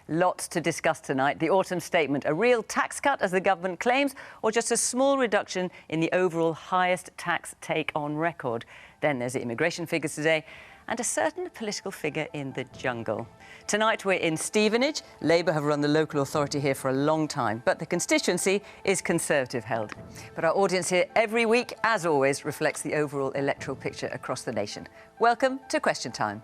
Lots to discuss tonight. The autumn statement, a real tax cut as the government claims, or just a small reduction in the overall highest tax take on record. Then there's the immigration figures today and a certain political figure in the jungle. Tonight we're in Stevenage. Labour have run the local authority here for a long time, but the constituency is Conservative held. But our audience here every week, as always, reflects the overall electoral picture across the nation. Welcome to Question Time.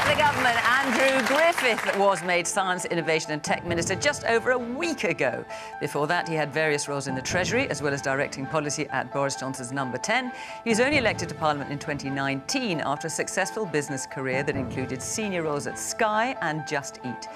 The government, Andrew Griffith was made Science, Innovation and Tech Minister just over a week ago. Before that, he had various roles in the Treasury, as well as directing policy at Boris Johnson's number 10. He was only elected to Parliament in 2019 after a successful business career that included senior roles at Sky and Just Eat.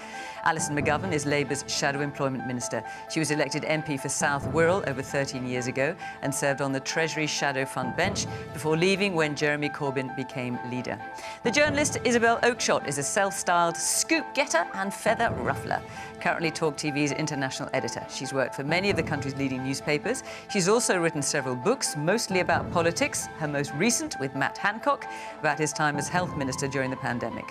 Alison McGovern is Labour's Shadow Employment Minister. She was elected MP for South Wirral over 13 years ago and served on the Treasury Shadow Fund bench before leaving when Jeremy Corbyn became leader. The journalist Isabel Oakeshott is a self-styled scoop-getter and feather ruffler. Currently Talk TV's international editor. She's worked for many of the country's leading newspapers. She's also written several books, mostly about politics, her most recent with Matt Hancock, about his time as health minister during the pandemic.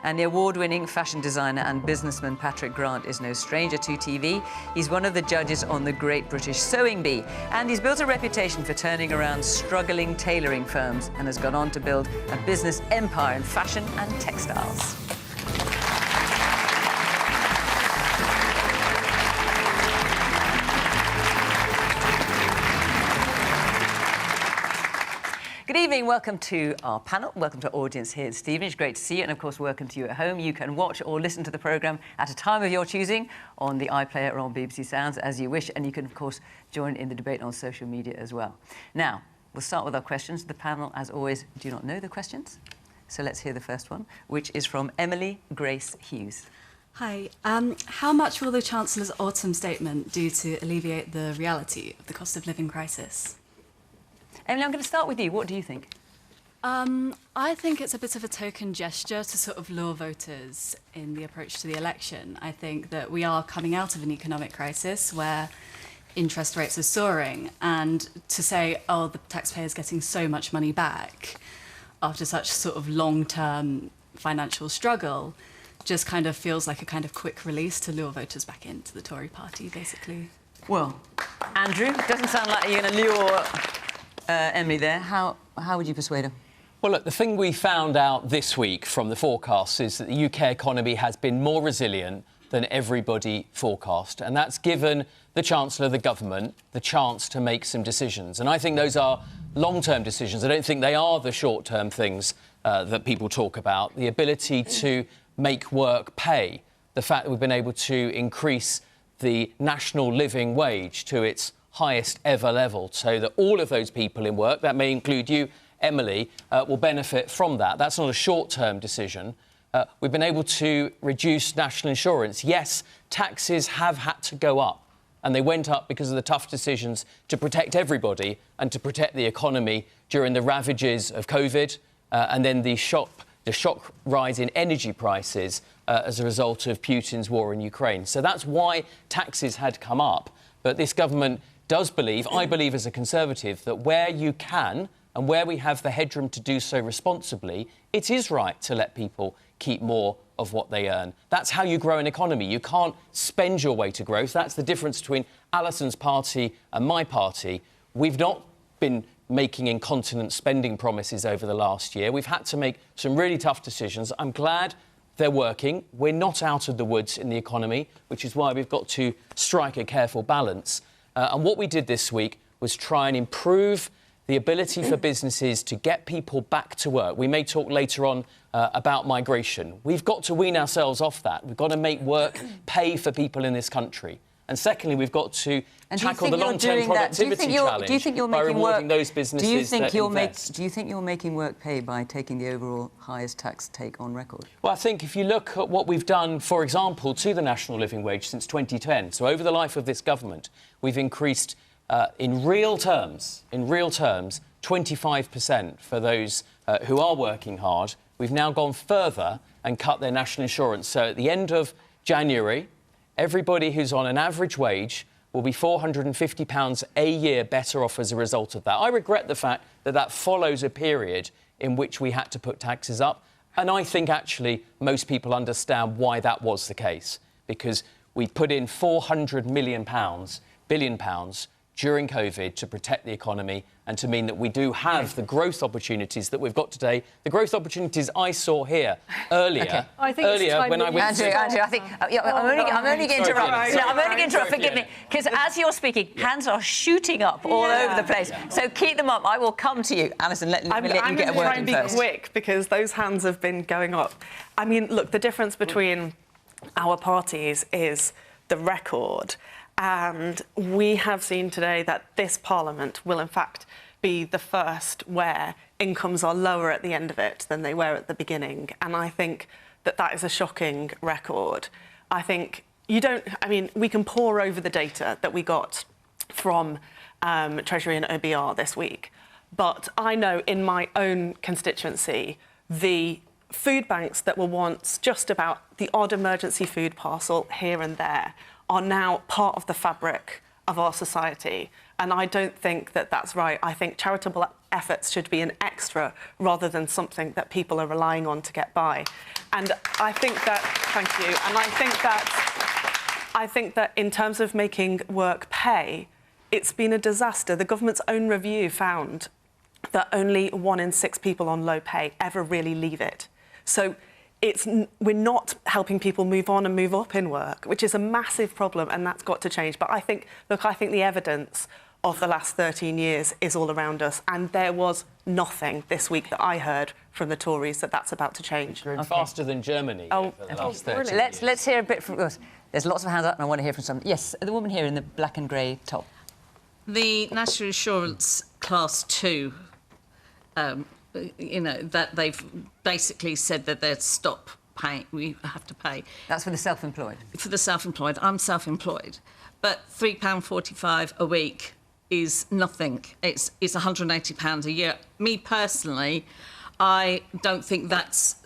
And the award-winning fashion designer and businessman Patrick Grant is no stranger to TV. He's one of the judges on the Great British Sewing Bee, and he's built a reputation for turning around struggling tailoring firms and has gone on to build a business empire in fashion and textiles. Good evening, welcome to our panel, welcome to our audience here at Stevenage. Great to see you, and of course welcome to you at home. You can watch or listen to the programme at a time of your choosing on the iPlayer or on BBC Sounds as you wish, and you can of course join in the debate on social media as well. Now, we'll start with our questions. The panel, as always, do not know the questions, so let's hear the first one, which is from Emily Grace Hughes. Hi. How much will the Chancellor's autumn statement do to alleviate the reality of the cost of living crisis? Emily, I'm going to start with you. What do you think? I think it's a bit of a token gesture to sort of lure voters in the approach to the election. I think that we are coming out of an economic crisis where interest rates are soaring, and to say, oh, the taxpayer's getting so much money back after such sort of long-term financial struggle just kind of feels like a kind of quick release to lure voters back into the Tory party, basically. Well, Andrew, doesn't sound like you're going to lure Emily there. How would you persuade her? Well, look, the thing we found out this week from the forecasts is that the UK economy has been more resilient than everybody forecast, and that's given the Chancellor of the government the chance to make some decisions. And I think those are long-term decisions. I don't think they are the short-term things that people talk about. The ability to make work pay, the fact that we've been able to increase the national living wage to its highest ever level, so that all of those people in work, that may include you, Emily, will benefit from that. That's not a short-term decision. We've been able to reduce national insurance. Yes, taxes have had to go up, and they went up because of the tough decisions to protect everybody and to protect the economy during the ravages of COVID, and then the shock rise in energy prices as a result of Putin's war in Ukraine. So that's why taxes had come up. But this government does believe, I believe as a Conservative, that where you can and where we have the headroom to do so responsibly, it is right to let people keep more of what they earn. That's how you grow an economy. You can't spend your way to growth. That's the difference between Alison's party and my party. We've not been making incontinent spending promises over the last year. We've had to make some really tough decisions. I'm glad they're working. We're not out of the woods in the economy, which is why we've got to strike a careful balance. And what we did this week was try and improve the ability for businesses to get people back to work. We may talk later on about migration. We've got to wean ourselves off that. We've got to make work pay for people in this country. And secondly, we've got to tackle the long-term productivity challenge by rewarding those businesses that invest. Do you think you're making work pay by taking the overall highest tax take on record? Well, I think if you look at what we've done, for example, to the national living wage since 2010, so over the life of this government, we've increased, in real terms, 25% for those who are working hard. We've now gone further and cut their national insurance. So at the end of January, everybody who's on an average wage will be £450 a year better off as a result of that. I regret the fact that that follows a period in which we had to put taxes up. And I think, actually, most people understand why that was the case, because we put in £400 billion during COVID to protect the economy and to mean that we do have the growth opportunities that we've got today. The growth opportunities I saw here earlier. Okay. I think earlier when I went Andrew, I think I'm only going to interrupt. I'm only going to interrupt. Forgive me, because as you're speaking, hands are shooting up all over the place. So keep them up. I will come to you, Alison. Let me let you get a word in first. I'm going to try and be quick because those hands have been going up. I mean, look, the difference between our parties is the record. And we have seen today that this Parliament will, in fact, be the first where incomes are lower at the end of it than they were at the beginning. And I think that that is a shocking record. I think you don't... I mean, we can pore over the data that we got from Treasury and OBR this week. But I know in my own constituency, the food banks that were once just about the odd emergency food parcel here and there are now part of the fabric of our society. And I don't think that that's right. I think charitable efforts should be an extra rather than something that people are relying on to get by. And I think that... Thank you. And I think that in terms of making work pay, it's been a disaster. The government's own review found that only 1 in 6 people on low pay ever really leave it. So we're not helping people move on and move up in work, which is a massive problem, and that's got to change. But I think the evidence of the last 13 years is all around us, and there was nothing this week that I heard from the Tories that that's about to change. Faster than Germany over the last 13 years. Let's hear a bit from us. There's lots of hands up, and I want to hear from some. Yes, the woman here in the black and grey top. The National Insurance Class 2, that they've basically said that they'd stop paying, we have to pay. That's for the self-employed? For the self-employed. I'm self-employed. But £3.45 a week is nothing. It's £180 a year. Me, personally, I don't think that's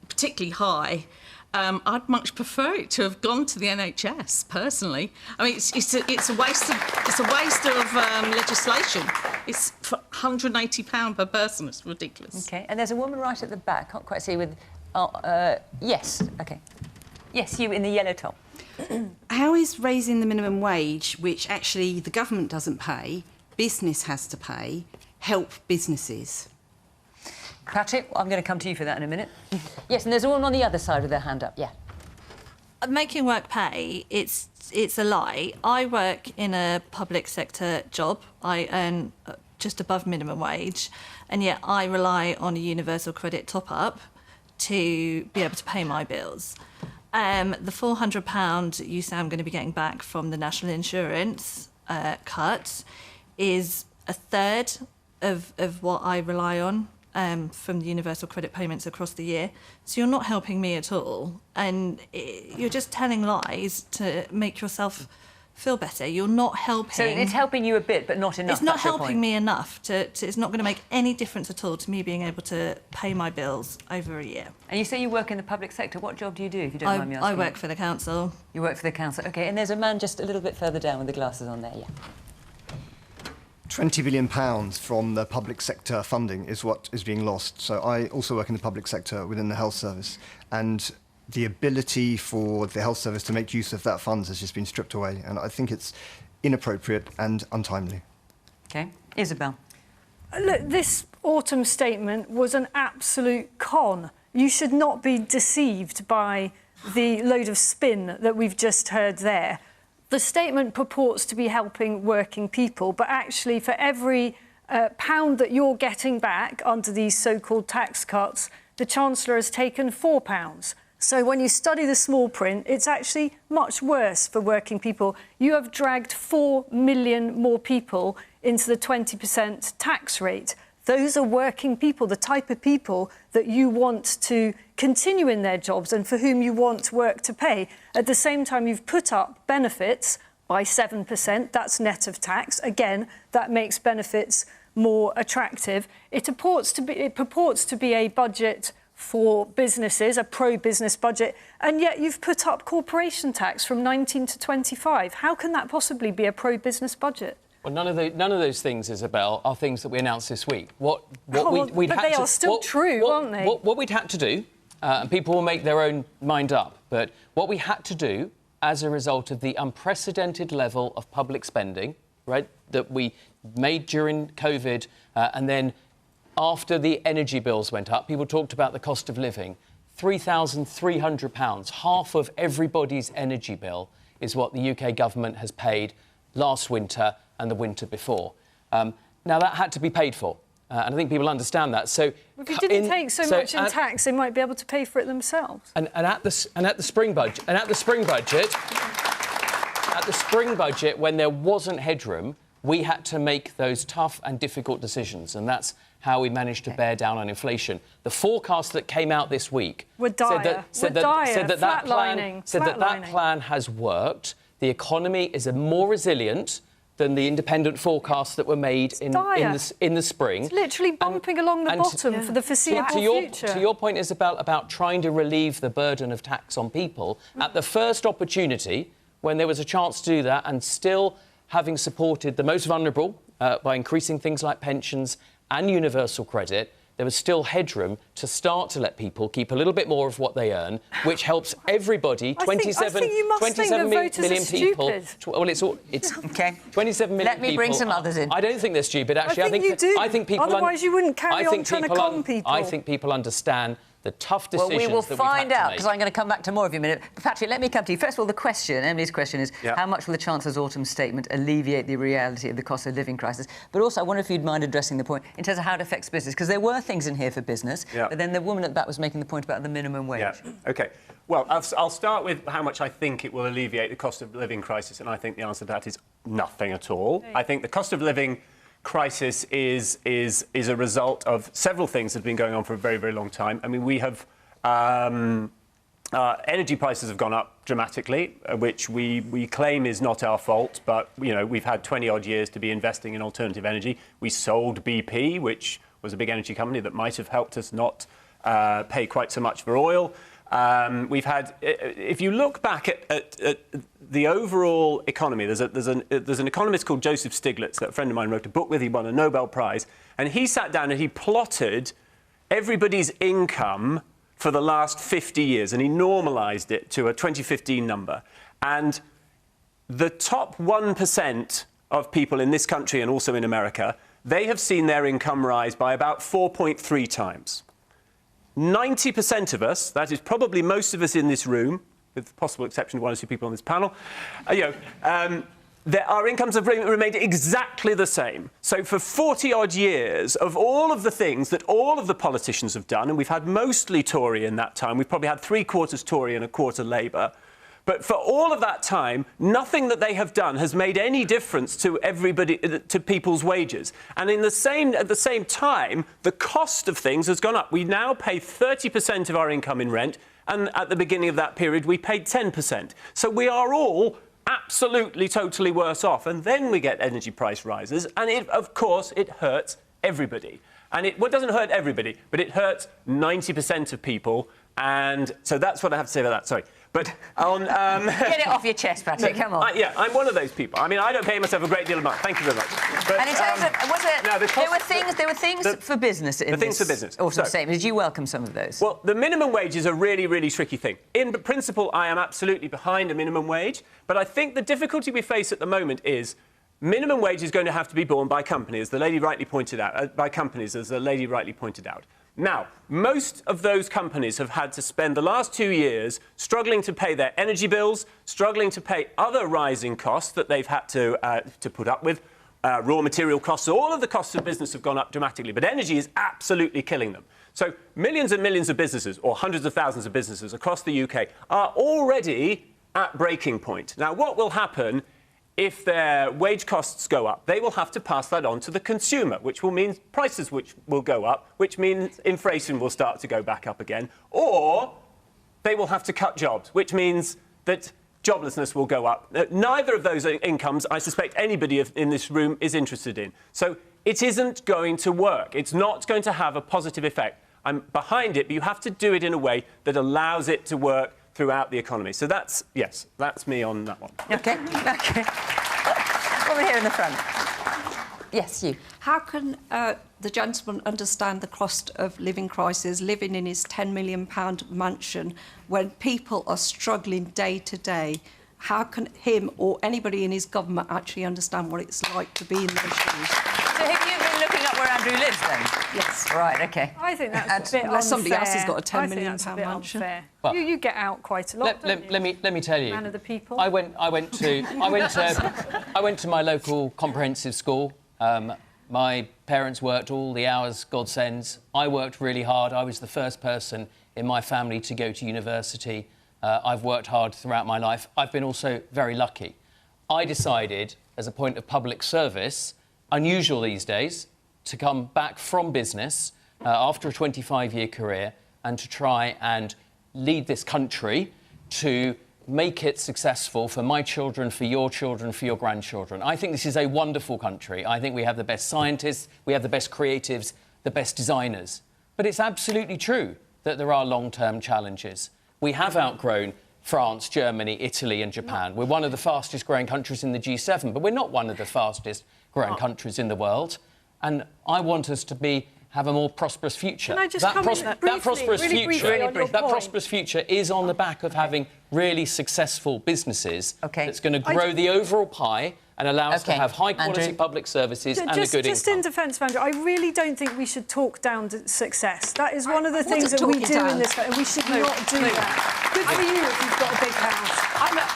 particularly high. I'd much prefer it to have gone to the NHS, personally. I mean, it's a waste of legislation. It's £180 per person. It's ridiculous. OK, and there's a woman right at the back. Can't quite see with... yes, OK. Yes, you in the yellow top. How is raising the minimum wage, which actually the government doesn't pay, business has to pay, help businesses? Patrick, I'm going to come to you for that in a minute. Yes, and there's a woman on the other side with their hand up, yeah. Making work pay, it's a lie. I work in a public sector job. I earn just above minimum wage, and yet I rely on a universal credit top-up to be able to pay my bills. The £400 you say I'm going to be getting back from the national insurance cut is a third of what I rely on from the universal credit payments across the year. So you're not helping me at all. And you're just telling lies to make yourself feel better. You're not helping. So it's helping you a bit, but not enough. It's not helping me enough. It's not going to make any difference at all to me being able to pay my bills over a year. And you say you work in the public sector. What job do you do, if you don't mind me asking? I work for the council. You work for the council. OK, and there's a man just a little bit further down with the glasses on there, yeah. £20 billion from the public sector funding is what is being lost. So I also work in the public sector within the health service, and the ability for the health service to make use of that funds has just been stripped away, and I think it's inappropriate and untimely. OK. Isabel. Look, this autumn statement was an absolute con. You should not be deceived by the load of spin that we've just heard there. The statement purports to be helping working people, but actually for every pound that you're getting back under these so-called tax cuts, the Chancellor has taken £4. So when you study the small print, it's actually much worse for working people. You have dragged 4 million more people into the 20% tax rate. Those are working people, the type of people that you want to continue in their jobs and for whom you want work to pay. At the same time, you've put up benefits by 7%. That's net of tax. Again, that makes benefits more attractive. It purports to be a budget for businesses, a pro-business budget, and yet you've put up corporation tax from 19 to 25. How can that possibly be a pro-business budget? Well, none of those things, Isabel, are things that we announced this week. But they are still true, aren't they? What we'd had to do, and people will make their own mind up, but what we had to do as a result of the unprecedented level of public spending, right, that we made during COVID, and then after the energy bills went up, people talked about the cost of living. £3,300, half of everybody's energy bill, is what the UK government has paid last winter and the winter before. Now, that had to be paid for, and I think people understand that. So, if you didn't take so much in tax, they might be able to pay for it themselves. And at the spring budget, when there wasn't headroom, we had to make those tough and difficult decisions, and that's how we managed to bear down on inflation. The forecast that came out this week said that plan has worked. The economy is more resilient than the independent forecasts that were made in the spring. It's literally bumping along the bottom for the foreseeable future. To your point, Isabel, about trying to relieve the burden of tax on people, at the first opportunity, when there was a chance to do that, and still having supported the most vulnerable by increasing things like pensions and universal credit, there was still headroom to start to let people keep a little bit more of what they earn, which helps everybody. 27 million people. Well, it's OK. 27 million people. Let me bring some others in. I don't think they're stupid, actually. I think you do. I think people. Otherwise, you wouldn't carry on trying to con people. I think people understand the tough decisions well, we will that find out, because I'm going to come back to more of you in a minute. Patrick, let me come to you. First of all, the question, Emily's question is, how much will the Chancellor's autumn statement alleviate the reality of the cost of living crisis? But also, I wonder if you'd mind addressing the point in terms of how it affects business, because there were things in here for business, but then the woman at the back was making the point about the minimum wage. OK. Well, I'll start with how much I think it will alleviate the cost of living crisis, and I think the answer to that is nothing at all. I think the cost of living crisis is a result of several things that have been going on for a very, very long time. I mean, we have... energy prices have gone up dramatically, which we claim is not our fault, but, you know, we've had 20-odd years to be investing in alternative energy. We sold BP, which was a big energy company that might have helped us not pay quite so much for oil. We've had... If you look back at the overall economy, there's an economist called Joseph Stiglitz that a friend of mine wrote a book with. He won a Nobel Prize, and he sat down and he plotted everybody's income for the last 50 years, and he normalised it to a 2015 number. And the top 1% of people in this country and also in America, they have seen their income rise by about 4.3 times. 90% of us, that is probably most of us in this room, with the possible exception of one or two people on this panel, our incomes have remained exactly the same. So for 40-odd years, of all of the things that all of the politicians have done, and we've had mostly Tory in that time, we've probably had 3/4 Tory and 1/4 Labour, but for all of that time, nothing that they have done has made any difference to to people's wages. And at the same time, the cost of things has gone up. We now pay 30% of our income in rent, and at the beginning of that period, we paid 10%. So we are all absolutely, totally worse off. And then we get energy price rises, and of course, it hurts everybody. And it doesn't hurt everybody, but it hurts 90% of people. And so that's what I have to say about that. Sorry. But on... Get it off your chest, Patrick, come on. I'm one of those people. I mean, I don't pay myself a great deal of money. Thank you very much. But, and in terms of... there were things for business in this autumn statement. Did you welcome some of those? Well, the minimum wage is a really, really tricky thing. In principle, I am absolutely behind a minimum wage, but I think the difficulty we face at the moment is minimum wage is going to have to be borne by companies, as the lady rightly pointed out. Now, most of those companies have had to spend the last 2 years struggling to pay their energy bills, struggling to pay other rising costs that they've had to put up with, raw material costs. All of the costs of business have gone up dramatically, but energy is absolutely killing them. So millions and millions of businesses, or hundreds of thousands of businesses across the UK, are already at breaking point. Now, what will happen if their wage costs go up? They will have to pass that on to the consumer, which will mean prices which will go up, which means inflation will start to go back up again. Or they will have to cut jobs, which means that joblessness will go up. Neither of those incomes, I suspect anybody in this room is interested in. So it isn't going to work. It's not going to have a positive effect. I'm behind it, but you have to do it in a way that allows it to work throughout the economy. So that's me on that one. OK. OK. Over here in the front. Yes, you. How can the gentleman understand the cost of living crisis living in his £10 million mansion when people are struggling day to day? How can him or anybody in his government actually understand what it's like to be in those shoes? So have you been looking up where Andrew lives then? Yes. Right, OK. I think that's a bit Unless somebody unfair. else has got a £10 I think million that's a bit mansion. unfair. Well, you get out quite a lot. Let me tell you. Man of the people. I went to my local comprehensive school. My parents worked all the hours God sends. I worked really hard. I was the first person in my family to go to university. I've worked hard throughout my life. I've been also very lucky. I decided, as a point of public service, unusual these days, to come back from business after a 25-year career and to try and lead this country to make it successful for my children, for your grandchildren. I think this is a wonderful country. I think we have the best scientists, we have the best creatives, the best designers. But it's absolutely true that there are long-term challenges. We have outgrown France, Germany, Italy and Japan. We're one of the fastest growing countries in the G7, but we're not one of the fastest growing countries in the world. And I want us to have a more prosperous future. Can I just that that prosperous future is on the back of having really successful businesses. OK. That's going to grow the overall pie and allow us to have high-quality public services and a good income. Just in defence of Andrew, I really don't think we should talk down to success. That is one of the things that we do in this country, and we should not do that. Good for you if you've got a big house.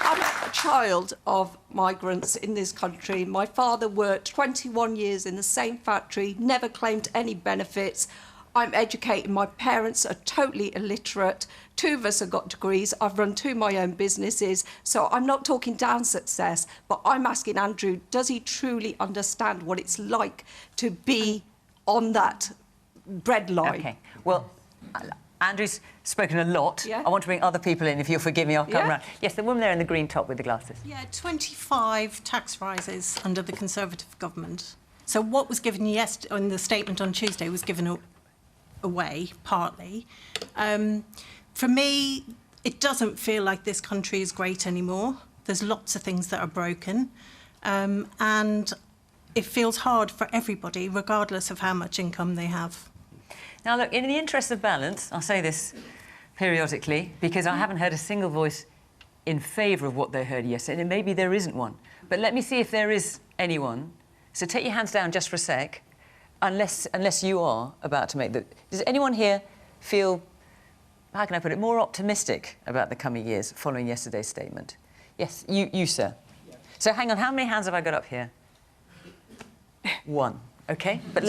I'm a child of migrants in this country. My father worked 21 years in the same factory, never claimed any benefits. I'm educated. My parents are totally illiterate. 2 of us have got degrees. I've run 2 of my own businesses. So I'm not talking down success, but I'm asking Andrew, does he truly understand what it's like to be on that breadline? OK. Well, Andrew's spoken a lot. Yeah. I want to bring other people in. If you'll forgive me, I'll come round. Yes, the woman there in the green top with the glasses. Yeah, 25 tax rises under the Conservative government. So what was given in the statement on Tuesday was given away, partly. For me, it doesn't feel like this country is great anymore. There's lots of things that are broken. And it feels hard for everybody, regardless of how much income they have. Now, look, in the interest of balance, I'll say this periodically, because I haven't heard a single voice in favour of what they heard yesterday, and maybe there isn't one. But let me see if there is anyone. So take your hands down just for a sec, unless you are about to make the... Does anyone here feel, how can I put it, more optimistic about the coming years following yesterday's statement? Yes, you sir. Yeah. So hang on, how many hands have I got up here? 1. OK, but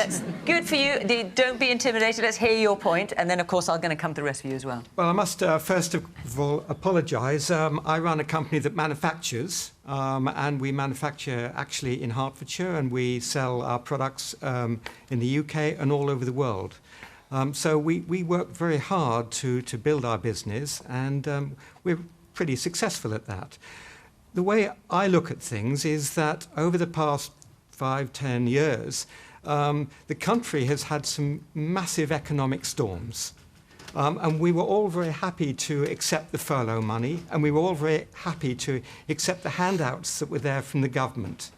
good for you. Don't be intimidated. Let's hear your point. And then, of course, I'm going to come to the rest of you as well. Well, I must first of all apologise. I run a company that manufactures, and we manufacture actually in Hertfordshire, and we sell our products in the UK and all over the world. So we work very hard to build our business, and we're pretty successful at that. The way I look at things is that over the past 5-10 years, the country has had some massive economic storms. And we were all very happy to accept the furlough money, and we were all very happy to accept the handouts that were there from the government.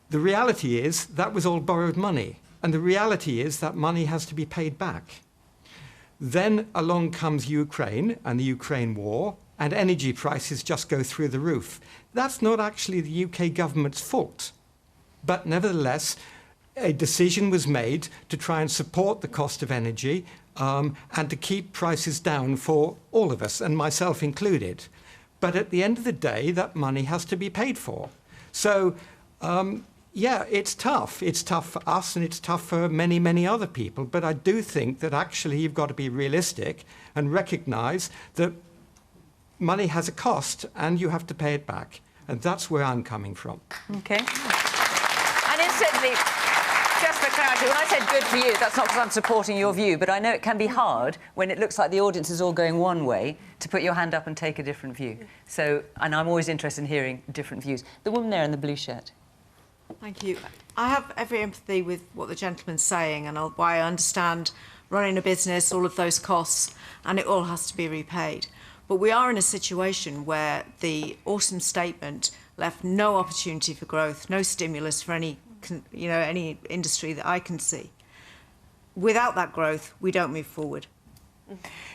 The reality is that was all borrowed money, and the reality is that money has to be paid back. Then along comes Ukraine and the Ukraine war, and energy prices just go through the roof. That's not actually the UK government's fault. But nevertheless, a decision was made to try and support the cost of energy and to keep prices down for all of us, and myself included. But at the end of the day, that money has to be paid for. So, yeah, it's tough. It's tough for us and it's tough for many, many other people. But I do think that actually you've got to be realistic and recognise that money has a cost and you have to pay it back. And that's where I'm coming from. OK. And incidentally, just for clarity, when I said good for you, that's not because I'm supporting your view, but I know it can be hard when it looks like the audience is all going one way to put your hand up and take a different view. So, and I'm always interested in hearing different views. The woman there in the blue shirt. Thank you. I have every empathy with what the gentleman's saying, and why I understand running a business, all of those costs, and it all has to be repaid. But we are in a situation where the autumn statement left no opportunity for growth, no stimulus for any industry that I can see. Without that growth, we don't move forward.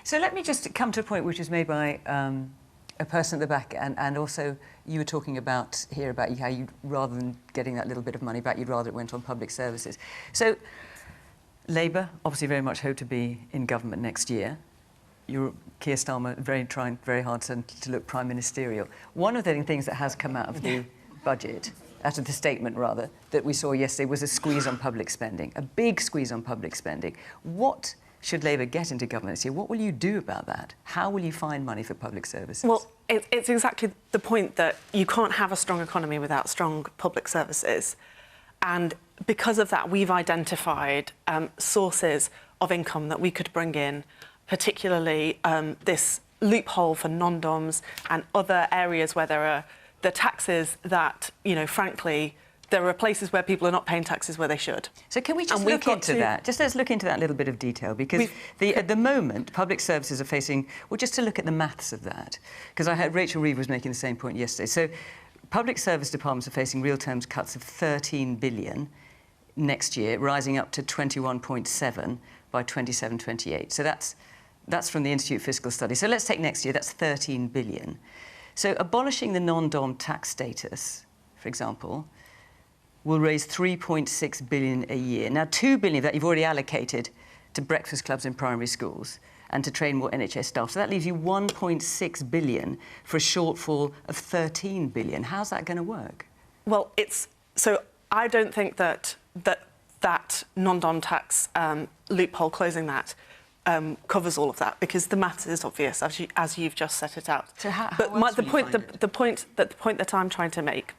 So let me just come to a point which was made by a person at the back, and also you were talking about here about how you, rather than getting that little bit of money back, you'd rather it went on public services. So Labour obviously very much hope to be in government next year. Keir Starmer trying very hard to look prime ministerial. One of the things that has come out of the budget, out of the statement rather, that we saw yesterday was a squeeze on public spending, a big squeeze on public spending. What should Labour get into government this year? What will you do about that? How will you find money for public services? Well, it's exactly the point that you can't have a strong economy without strong public services. And because of that, we've identified sources of income that we could bring in, particularly this loophole for non-doms and other areas where there are the taxes that, frankly, there are places where people are not paying taxes where they should. So can we just look into that? Just let's look into that little bit of detail, because at the moment, public services are facing, well, just to look at the maths of that, because I heard Rachel Reeve was making the same point yesterday. So public service departments are facing real terms cuts of 13 billion next year, rising up to 21.7 by 27-28. So that's from the Institute of Fiscal Studies. So let's take next year, that's 13 billion. So abolishing the non-dom tax status, for example, will raise 3.6 billion a year. Now, 2 billion of that you've already allocated to breakfast clubs in primary schools and to train more NHS staff. So that leaves you 1.6 billion for a shortfall of 13 billion. How's that going to work? Well, so I don't think that non-dom tax loophole, closing that, covers all of that, because the maths is obvious as you've just set it out. So the point that I'm trying to make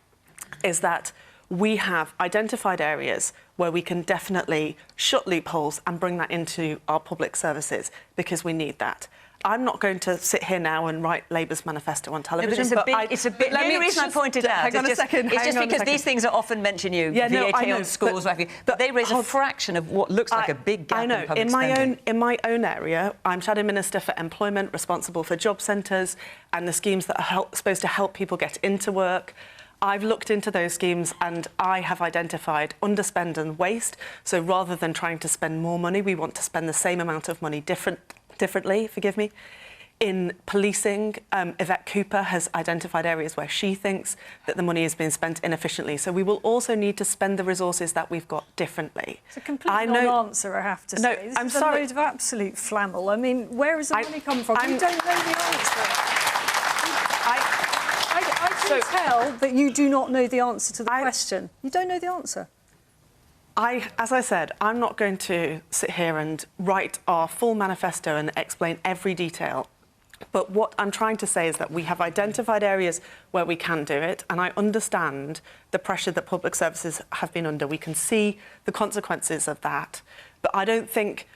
is that we have identified areas where we can definitely shut loopholes and bring that into our public services, because we need that. I'm not going to sit here now and write Labour's manifesto on television. No, but it's a bit. The only reason I pointed out is just because these things are often mentioned. VAT on schools, but they raise a fraction of what looks like a big gap in public spending. In my own area, I'm Shadow Minister for Employment, responsible for job centres and the schemes that are supposed to help people get into work. I've looked into those schemes and I have identified underspend and waste. So rather than trying to spend more money, we want to spend the same amount of money differently, forgive me. In policing, Yvette Cooper has identified areas where she thinks that the money is being spent inefficiently. So we will also need to spend the resources that we've got differently. It's a complete non-answer, I have to say. No, I'm sorry. sorry. It's a load of absolute flannel. I mean, where is the money coming from? You don't know the answer. I can tell that you do not know the answer to the question. You don't know the answer. As I said, I'm not going to sit here and write our full manifesto and explain every detail. But what I'm trying to say is that we have identified areas where we can do it, and I understand the pressure that public services have been under. We can see the consequences of that. But I don't think,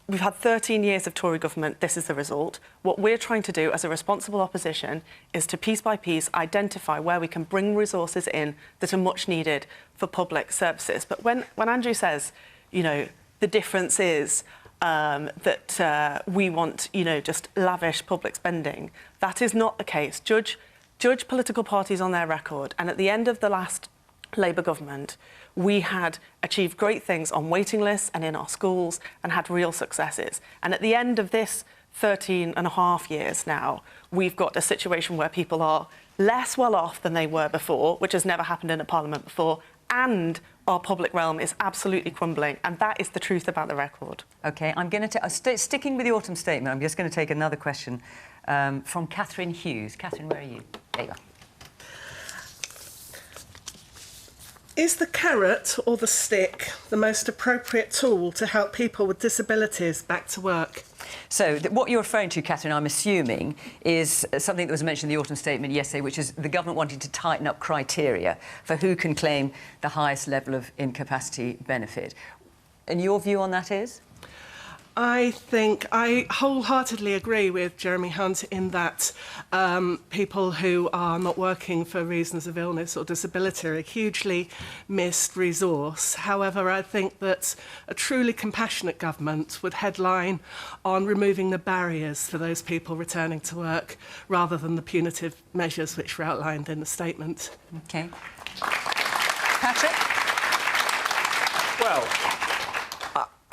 we've had 13 years of Tory government. This is the result. What we're trying to do as a responsible opposition is to, piece by piece, identify where we can bring resources in that are much needed for public services. But when Andrew says, the difference is that we want, just lavish public spending, that is not the case. Judge political parties on their record. And at the end of the last Labour government, we had achieved great things on waiting lists and in our schools and had real successes. And at the end of this 13 and a half years now, we've got a situation where people are less well off than they were before, which has never happened in a parliament before, and our public realm is absolutely crumbling. And that is the truth about the record. OK, I'm going to... sticking with the autumn statement, I'm just going to take another question from Catherine Hughes. Catherine, where are you? There you are. Is the carrot or the stick the most appropriate tool to help people with disabilities back to work? So what you're referring to, Catherine, I'm assuming, is something that was mentioned in the autumn statement yesterday, which is the government wanting to tighten up criteria for who can claim the highest level of incapacity benefit. And your view on that is? I think I wholeheartedly agree with Jeremy Hunt in that people who are not working for reasons of illness or disability are a hugely missed resource. However, I think that a truly compassionate government would headline on removing the barriers for those people returning to work rather than the punitive measures which were outlined in the statement. OK. Patrick? Well,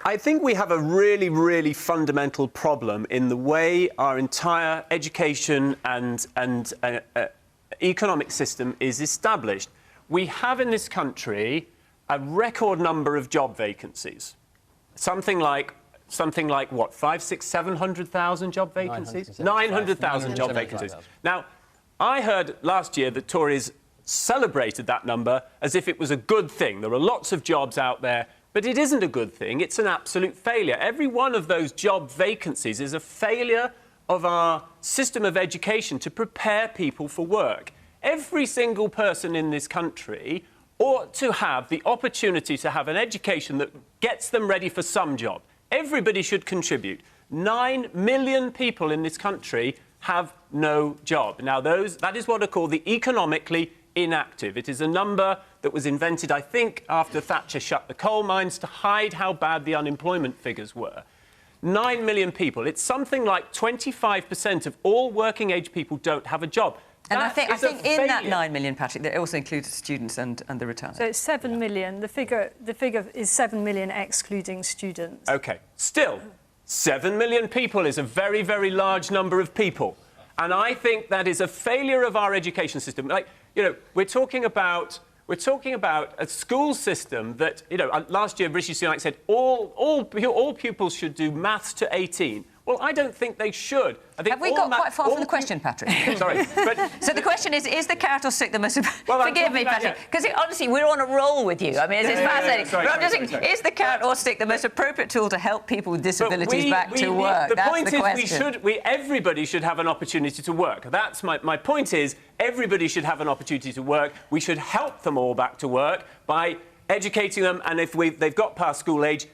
I think we have a really, really fundamental problem in the way our entire education and economic system is established. We have in this country a record number of job vacancies. Something like what, 700,000 job vacancies? 900,000 job vacancies. Now, I heard last year that Tories celebrated that number as if it was a good thing. There are lots of jobs out there. But it isn't a good thing. It's an absolute failure. Every one of those job vacancies is a failure of our system of education to prepare people for work. Every single person in this country ought to have the opportunity to have an education that gets them ready for some job. Everybody should contribute. 9 million people in this country have no job. Now, that is what are called the economically inactive. It is a number that was invented, I think, after Thatcher shut the coal mines to hide how bad the unemployment figures were. 9 million people. It's something like 25% of all working-age people don't have a job. And I think in that 9 million, Patrick, that also includes students and the retired. So it's 7 million. The figure is 7 million excluding students. OK. Still, 7 million people is a very, very large number of people. And I think that is a failure of our education system. Like, you know, we're talking about a school system that, you know, last year Rishi Sunak said all pupils should do maths to 18. Well, I don't think they should. I think have we got quite far from the question, Patrick? Sorry. But so the question is the carrot or stick the most... Well, forgive me, Patrick, because honestly, we're on a roll with you. I mean, it's fascinating. Sorry, but I'm just thinking, is the carrot or stick the most appropriate tool to help people with disabilities back to work? The That's point the question. is everybody should have an opportunity to work. That's my point is everybody should have an opportunity to work. We should help them all back to work by educating them, and if they've got past school age,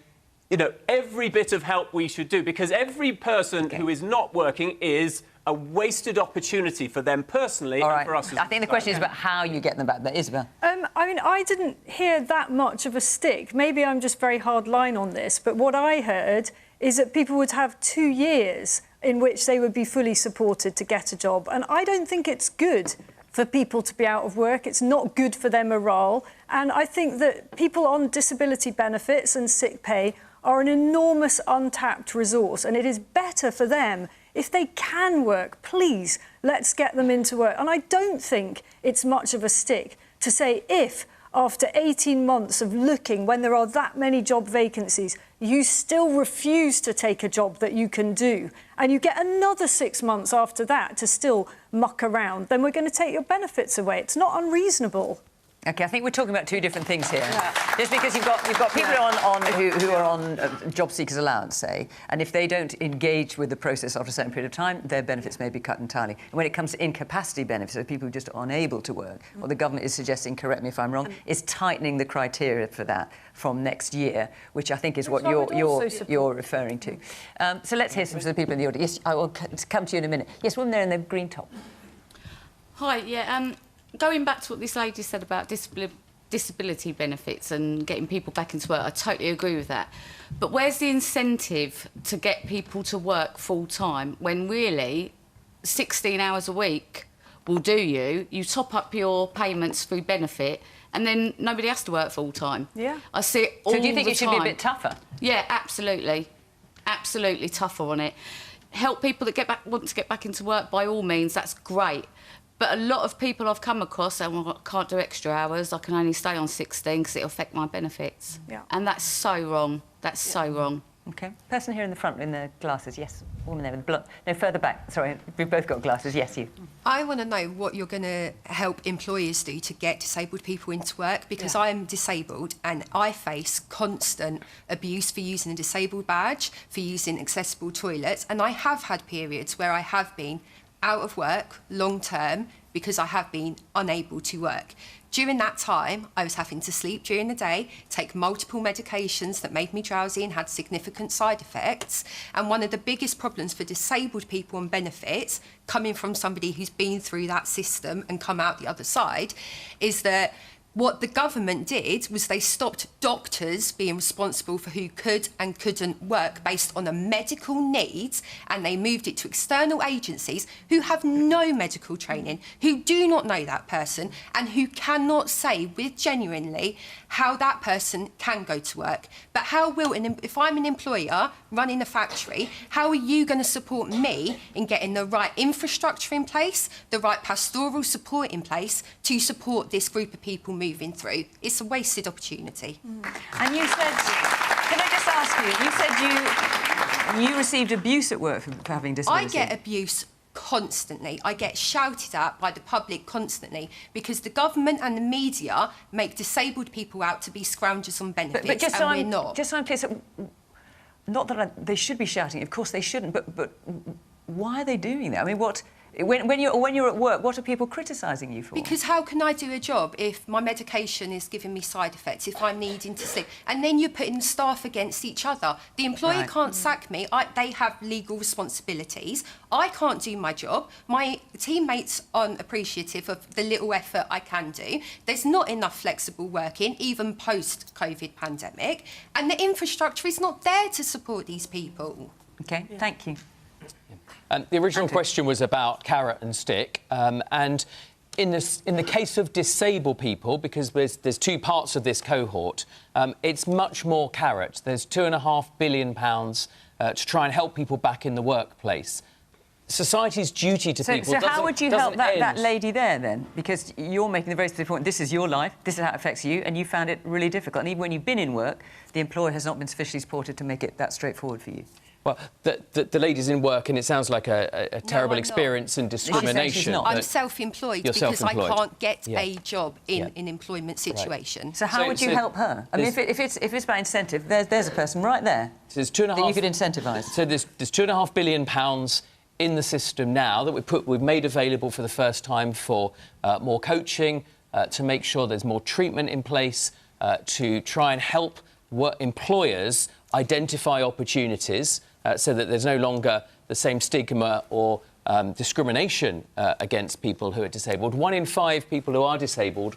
you know, every bit of help we should do, because every person who is not working is a wasted opportunity for them personally and for us as I think the question is about how you get them back there. Isabel? I mean, I didn't hear that much of a stick. Maybe I'm just very hard line on this, but what I heard is that people would have 2 years in which they would be fully supported to get a job. And I don't think it's good for people to be out of work. It's not good for their morale. And I think that people on disability benefits and sick pay are an enormous untapped resource, and it is better for them if they can work. Please, let's get them into work. And I don't think it's much of a stick to say if, after 18 months of looking, when there are that many job vacancies, you still refuse to take a job that you can do, and you get another 6 months after that to still muck around, then we're going to take your benefits away. It's not unreasonable. OK, I think we're talking about two different things here. Yeah. Just because you've got people who are on job seekers allowance, say, and if they don't engage with the process after a certain period of time, their benefits may be cut entirely. And when it comes to incapacity benefits, so people who just are unable to work, what the government is suggesting, correct me if I'm wrong, is tightening the criteria for that from next year, which I think is what you're referring to. So let's hear some of the people in the audience. Yes, I will come to you in a minute. Yes, woman there in the green top. Hi, yeah. Going back to what this lady said about disability benefits and getting people back into work, I totally agree with that. But where's the incentive to get people to work full-time when really 16 hours a week will do you? You top up your payments through benefit and then nobody has to work full-time. Yeah. I see it all the time. So do you think it should be a bit tougher? Yeah, absolutely. Absolutely tougher on it. Help people that want to get back into work, by all means, that's great. But a lot of people I've come across say, well, I can't do extra hours, I can only stay on 16 because it'll affect my benefits. Yeah. And that's so wrong. That's so wrong. OK. Person here in the front in the glasses, yes. Woman there with the blonde. No, further back. Sorry, we've both got glasses. Yes, you. I want to know what you're going to help employers do to get disabled people into work, because I am disabled and I face constant abuse for using a disabled badge, for using accessible toilets, and I have had periods where I have been out of work long term because I have been unable to work. During that time, I was having to sleep during the day, take multiple medications that made me drowsy and had significant side effects. And one of the biggest problems for disabled people on benefits, coming from somebody who's been through that system and come out the other side, is that what the government did was they stopped doctors being responsible for who could and couldn't work based on a medical need, and they moved it to external agencies who have no medical training, who do not know that person, and who cannot say with genuinely how that person can go to work. But how will, if I'm an employer running a factory, how are you going to support me in getting the right infrastructure in place, the right pastoral support in place to support this group of people moving through? It's a wasted opportunity. And you said, can I just ask you, you received abuse at work for having disability? I get abuse constantly. I get shouted at by the public constantly because the government and the media make disabled people out to be scroungers on benefits, but just and we're not. Just so I'm clear, so, not that they should be shouting, of course they shouldn't, but why are they doing that? I mean, what... When you're at work, what are people criticising you for? Because how can I do a job if my medication is giving me side effects, if I'm needing to sleep? And then you're putting staff against each other. The employer can't sack me. They have legal responsibilities. I can't do my job. My teammates aren't appreciative of the little effort I can do. There's not enough flexible working, even post-COVID pandemic. And the infrastructure is not there to support these people. OK, thank you. The original question was about carrot and stick, and in the case of disabled people, because there's two parts of this cohort, it's much more carrot. There's £2.5 billion to try and help people back in the workplace. Society's duty to people So how would you help that lady there, then? Because you're making the very specific point, this is your life, this is how it affects you, and you found it really difficult. And even when you've been in work, the employer has not been sufficiently supported to make it that straightforward for you. Well, the lady's in work, and it sounds like a terrible experience and discrimination. I'm self-employed because I can't get a job in an employment situation. Right. So how would you help her? I mean, if it's by incentive, there's a person right there that you could incentivise. So there's £2.5 billion in the system now that we've made available for the first time for more coaching, to make sure there's more treatment in place, to try and help employers identify opportunities, so that there's no longer the same stigma or discrimination against people who are disabled. 1 in 5 people who are disabled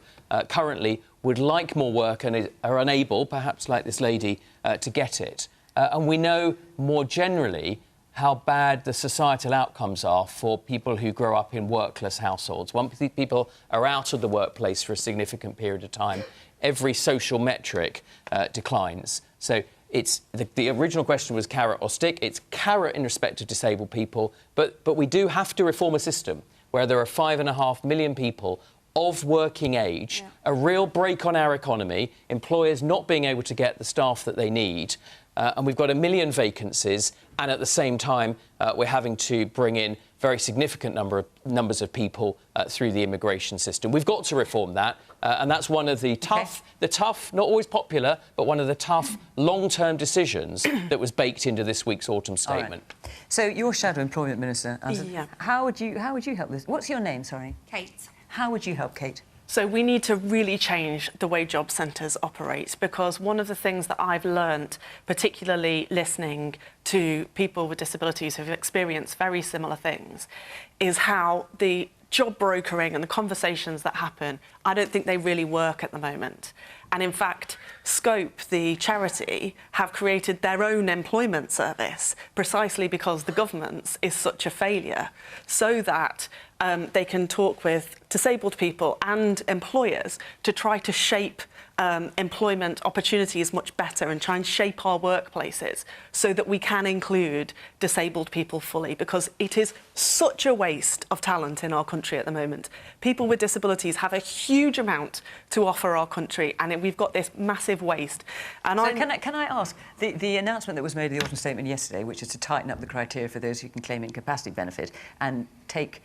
currently would like more work and are unable, perhaps like this lady, to get it. And we know more generally how bad the societal outcomes are for people who grow up in workless households. Once people are out of the workplace for a significant period of time, every social metric declines. So it's the original question was carrot or stick. It's carrot in respect of disabled people, but we do have to reform a system where there are 5.5 million people of working age, a real break on our economy, employers not being able to get the staff that they need, and we've got 1 million vacancies, and at the same time we're having to bring in very significant numbers of people through the immigration system. We've got to reform that, and that's one of the tough, not always popular, but one of the tough long-term decisions that was baked into this week's autumn statement. Right. So you're Shadow Employment Minister, Alison. Yeah. How would you help this? What's your name, sorry? Kate. How would you help, Kate? So we need to really change the way job centres operate, because one of the things that I've learnt, particularly listening to people with disabilities who've experienced very similar things, is how the job brokering and the conversations that happen, I don't think they really work at the moment. And in fact, Scope, the charity, have created their own employment service precisely because the government's is such a failure, so that they can talk with disabled people and employers to try to shape employment opportunities much better and try and shape our workplaces so that we can include disabled people fully, because it is such a waste of talent in our country at the moment. People with disabilities have a huge amount to offer our country, and we've got this massive waste. And so can I ask, the announcement that was made in the autumn statement yesterday, which is to tighten up the criteria for those who can claim incapacity benefit and take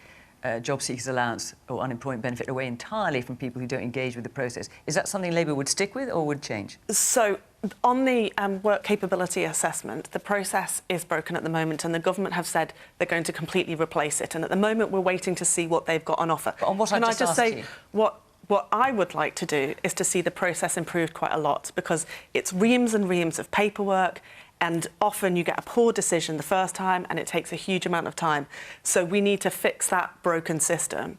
job seekers allowance or unemployment benefit away entirely from people who don't engage with the process. Is that something Labour would stick with or would change? So, on the work capability assessment, the process is broken at the moment, and the government have said they're going to completely replace it. And at the moment, we're waiting to see what they've got on offer. But on what Can I I just just asked say you? what I would like to do is to see the process improved quite a lot, because it's reams and reams of paperwork, and often you get a poor decision the first time and it takes a huge amount of time. So we need to fix that broken system.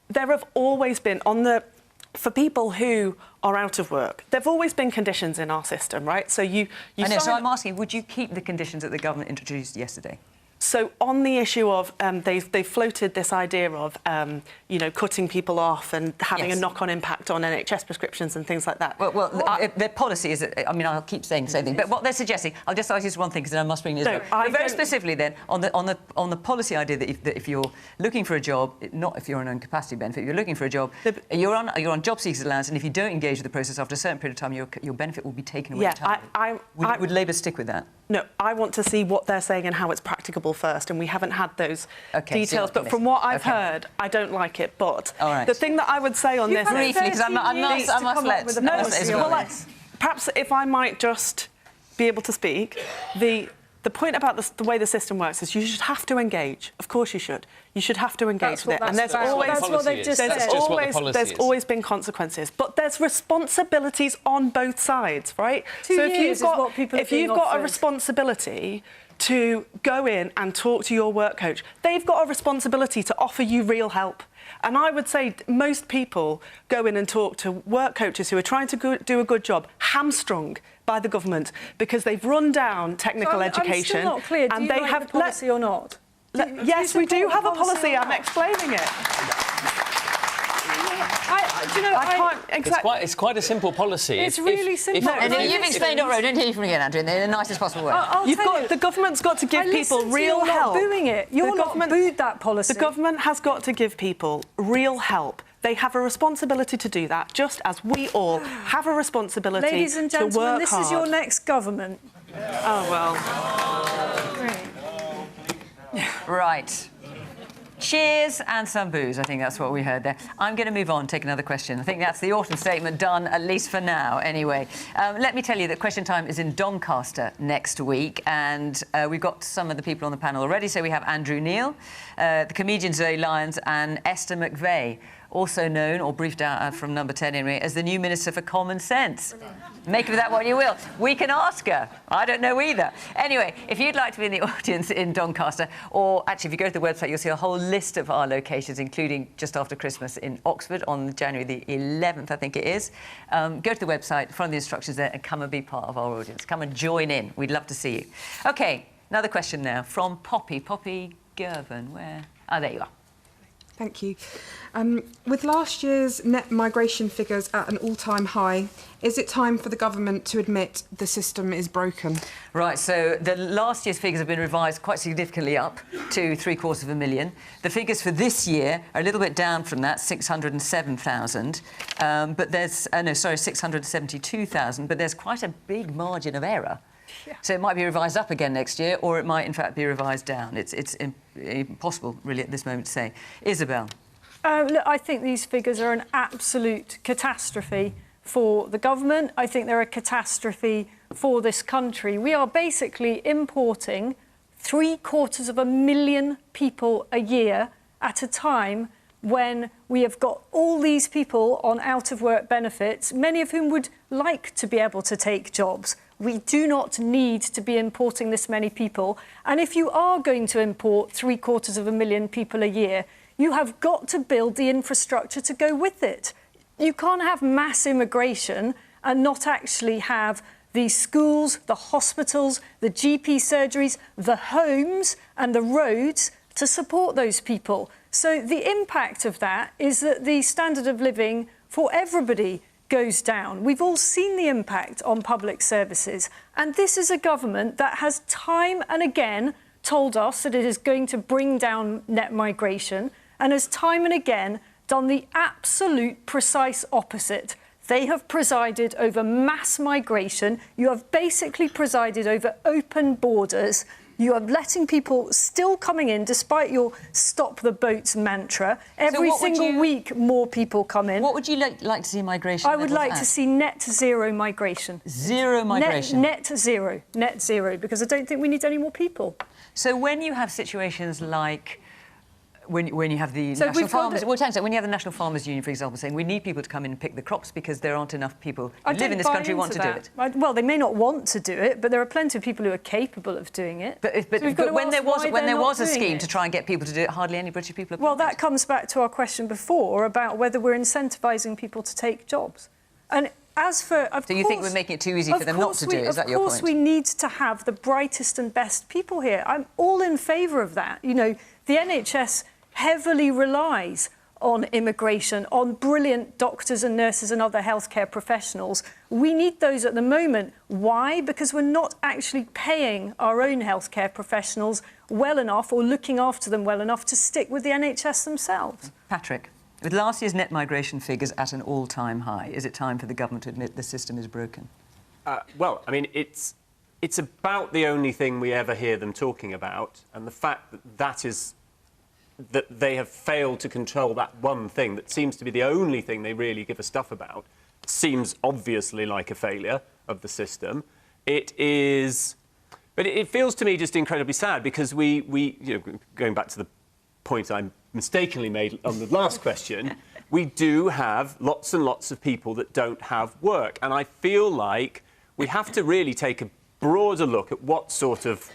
There have always been, for people who are out of work, there have always been conditions in our system, right? So I know, so I'm asking, would you keep the conditions that the government introduced yesterday? So on the issue of, they've floated this idea of, cutting people off and having a knock-on impact on NHS prescriptions and things like that. Well, their policy is, I mean, I'll keep saying the same thing, but what they're suggesting, I'll just ask you one thing, because then I must bring this up. Very specifically then, on the policy idea that if you're looking for a job, not if you're on an incapacity benefit, you're looking for a job, you're on job seekers allowance, and if you don't engage with the process after a certain period of time, your benefit will be taken away entirely. Would Labour stick with that? No, I want to see what they're saying and how it's practicable first, and we haven't had those details. So but from what I've heard, I don't like it. But the thing that I would say on this briefly, because I must let. Perhaps if I might just be able to speak, the point about the way the system works is you should have to engage. Of course you should. You should have to engage with it. And there's always been consequences. But there's responsibilities on both sides, right? So if you've got a responsibility to go in and talk to your work coach, they've got a responsibility to offer you real help. And I would say most people go in and talk to work coaches who are trying to do a good job, hamstrung by the government, because they've run down technical education. I'm still not clear. Do you like the policy or not? Yes, we do have a policy. I'm explaining it. It's quite a simple policy. It's really simple. You've explained it already. Don't hear you from again, Andrew, in the nicest possible way. The government's got to give people real help. You're not booing it. You're not booed that policy. The government has got to give people real help. They have a responsibility to do that, just as we all have a responsibility to work hard. Ladies and gentlemen, this is your next government. Oh, well. Right. Cheers and some booze. I think that's what we heard there. I'm going to move on, take another question. I think that's the autumn statement done, at least for now, anyway. Let me tell you that Question Time is in Doncaster next week, and we've got some of the people on the panel already. So we have Andrew Neil, the comedian Zoe Lyons, and Esther McVeigh, also known, or briefed out from Number 10 anyway, as the new Minister for Common Sense. Make of that what you will. We can ask her. I don't know either. Anyway, if you'd like to be in the audience in Doncaster, or actually if you go to the website, you'll see a whole list of our locations, including just after Christmas in Oxford on January the 11th, I think it is. Go to the website, follow the instructions there, and come and be part of our audience. Come and join in. We'd love to see you. OK, another question now from Poppy. Poppy Gervin, where? Ah, there you are. Thank you. With last year's net migration figures at an all-time high, is it time for the government to admit the system is broken? Right, so the last year's figures have been revised quite significantly up to 750,000. The figures for this year are a little bit down from that, 607,000. But there's, 672,000, but there's quite a big margin of error. Yeah. So it might be revised up again next year, or it might, in fact, be revised down. It's impossible, really, at this moment to say. Isabel? Look, I think these figures are an absolute catastrophe for the government. I think they're a catastrophe for this country. We are basically importing 750,000 people a year at a time when we have got all these people on out-of-work benefits, many of whom would like to be able to take jobs. We do not need to be importing this many people. And if you are going to import 750,000 people a year, you have got to build the infrastructure to go with it. You can't have mass immigration and not actually have the schools, the hospitals, the GP surgeries, the homes and the roads to support those people. So the impact of that is that the standard of living for everybody goes down. We've all seen the impact on public services, and this is a government that has time and again told us that it is going to bring down net migration, and has time and again done the absolute precise opposite. They have presided over mass migration. You have basically presided over open borders. You are letting people still coming in, despite your stop the boats mantra. Every single week, more people come in. What would you like to see migration? I would like to see net zero migration. Zero migration? Net zero, because I don't think we need any more people. So when you have situations like when you have the National Farmers... Well, when you have the National Farmers Union, for example, saying we need people to come in and pick the crops because there aren't enough people who live in this country who want to do it. Well, they may not want to do it, but there are plenty of people who are capable of doing it. But when there was a scheme to try and get people to do it, hardly any British people have... Well, that comes back to our question before about whether we're incentivising people to take jobs. And as for... So you think we're making it too easy for them not to do it? Is that your point? Of course we need to have the brightest and best people here. I'm all in favour of that. You know, the NHS heavily relies on immigration, on brilliant doctors and nurses and other healthcare professionals. We need those at the moment. Why? Because we're not actually paying our own healthcare professionals well enough or looking after them well enough to stick with the NHS themselves. Patrick, with last year's net migration figures at an all-time high, is it time for the government to admit the system is broken? Well, I mean, it's about the only thing we ever hear them talking about, and the fact that they have failed to control that one thing that seems to be the only thing they really give a stuff about seems obviously like a failure of the system. It is... But it feels to me just incredibly sad because we you know, going back to the point I mistakenly made on the last question, we do have lots and lots of people that don't have work. And I feel like we have to really take a broader look at what sort of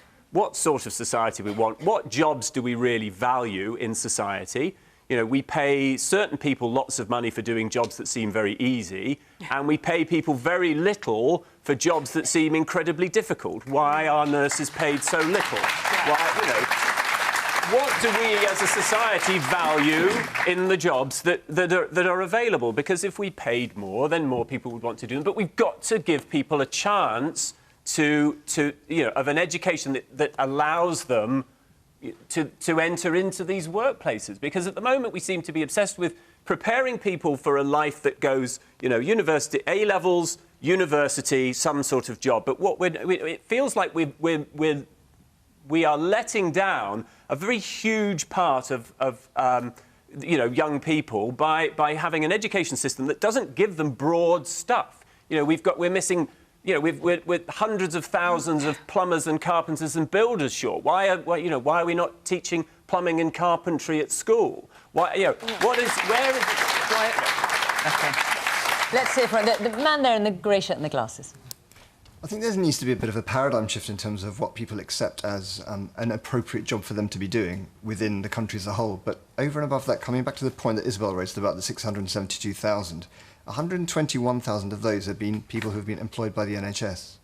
society we want. What jobs do we really value in society? You know, we pay certain people lots of money for doing jobs that seem very easy, and we pay people very little for jobs that seem incredibly difficult. Why are nurses paid so little? Why, you know, what do we as a society value in the jobs that are available? Because if we paid more, then more people would want to do them. But we've got to give people a chance to you know, of an education that allows them to enter into these workplaces. Because at the moment we seem to be obsessed with preparing people for a life that goes, you know, university, A-levels, university, some sort of job. But it feels like we are letting down a very huge part of you know, young people by having an education system that doesn't give them broad stuff. You know, we're missing... You know, we're hundreds of thousands of plumbers and carpenters and builders short. Why are we not teaching plumbing and carpentry at school? Why, you know, where is... OK. Let's hear from the man there in the grey shirt and the glasses. I think there needs to be a bit of a paradigm shift in terms of what people accept as an appropriate job for them to be doing within the country as a whole. But over and above that, coming back to the point that Isabel raised about the 672,000, 121,000 of those have been people who have been employed by the NHS.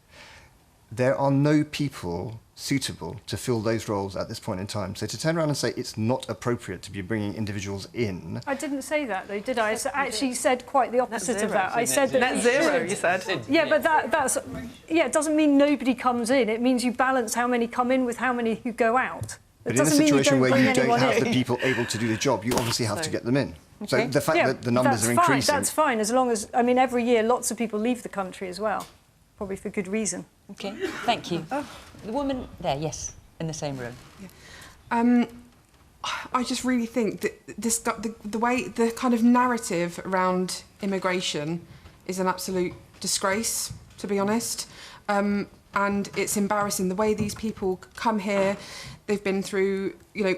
There are no people suitable to fill those roles at this point in time. So to turn around and say it's not appropriate to be bringing individuals in... I didn't say that, though, did I? I actually said quite the opposite of that. I said that... Net zero, you said. Yeah, but that's... Yeah, it doesn't mean nobody comes in. It means you balance how many come in with how many who go out. But in a situation where you don't have the people able to do the job, you obviously have to get them in. Okay. So the fact that the numbers are increasing... That's fine, as long as... I mean, every year lots of people leave the country as well, probably for good reason. OK, thank you. The woman there, yes, in the same room. Yeah. I just really think that the kind of narrative around immigration is an absolute disgrace, to be honest. And it's embarrassing the way these people come here. They've been through, you know,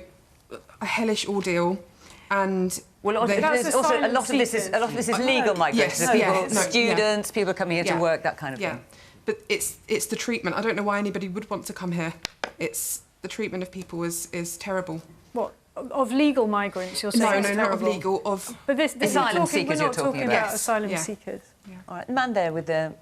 a hellish ordeal, and... Well, also, a lot of this is legal migration. Yes, students, people coming here to work, that kind of thing. But it's the treatment. I don't know why anybody would want to come here. It's the treatment of people is terrible. What, of legal migrants? You're saying? No, not of legal. Of but this asylum seekers. We're not talking about asylum seekers. Yeah. All right, the man there with the